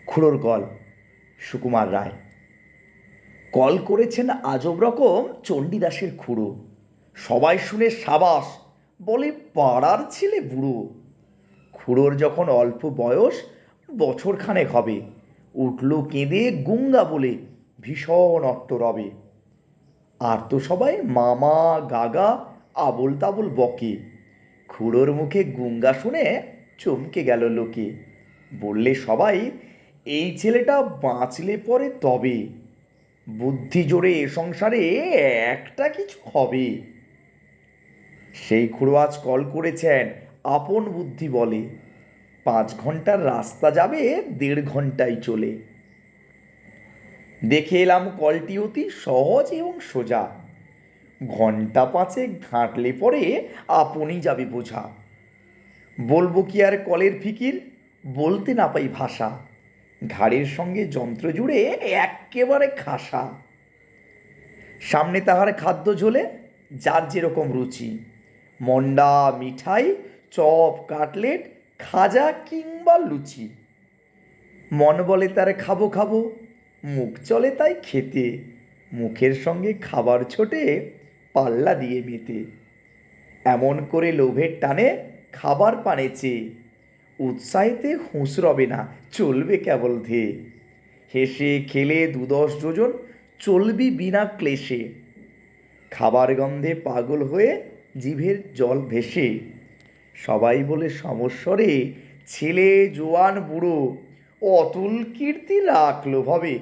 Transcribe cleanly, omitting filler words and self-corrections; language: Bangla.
খুড়োর কল। সুকুমার রায় কল করেছেন আজব রকম চণ্ডীদাসের খুড়ো। সবাই শুনে সাবাস, বলে পাড়ার ছেলে বুড়ো। খুড়োর যখন অল্প বয়স, বছরখানেক হবে, উঠল কেঁদে গুঙ্গা বলে ভীষণ অট্টরবে। আর তো সবাই মামা গাগা আবোল তাবোল বকে। খুড়োর মুখে গুঙ্গা শুনে চমকে গেল লোকে। বললে সবাই, এই ছেলেটা বাঁচলে পরে তবে, বুদ্ধি জোরে এ সংসারে একটা কিছু হবে। সেই খুড়ো আজ কল করেছেন আপন বুদ্ধি বলে, 5 ঘন্টার রাস্তা যাবে 1.5 ঘন্টায় চলে। দেখে এলাম কলটি অতি সহজ এবং সোজা, ঘন্টা 5 ঘাঁটলে পরে আপনই যাবে বোঝা। বলবো কি আর কলের ফিকির, বলতে না পাই ভাষা, ঘাড়ের সঙ্গে যন্ত্র জুড়ে এক্কেবারে খাসা। সামনে তাহার খাদ্য ঝোলে যার যেরকম রুচি, মন্ডা মিঠাই চপ কাটলেট খাজা কিংবা লুচি। মন বলে তার খাবো খাবো, মুখ চলে তাই খেতে, মুখের সঙ্গে খাবার ছোটে পাল্লা দিয়ে মেতে। এমন করে লোভের টানে খাবার পানে চেয়ে, উৎসাহেতে হুঁশ রবে না, চলবে কেবল ধেয়ে। হেসে খেলে 2-10 যোজন চলবি বিনা ক্লেশে, খাবার গন্ধে পাগল হয়ে জিভের জল ভেসে। সবাই বলে সমস্বরে, ছেলে জোয়ান বুড়ো অতুল কীর্তি রাখলো ভাবে।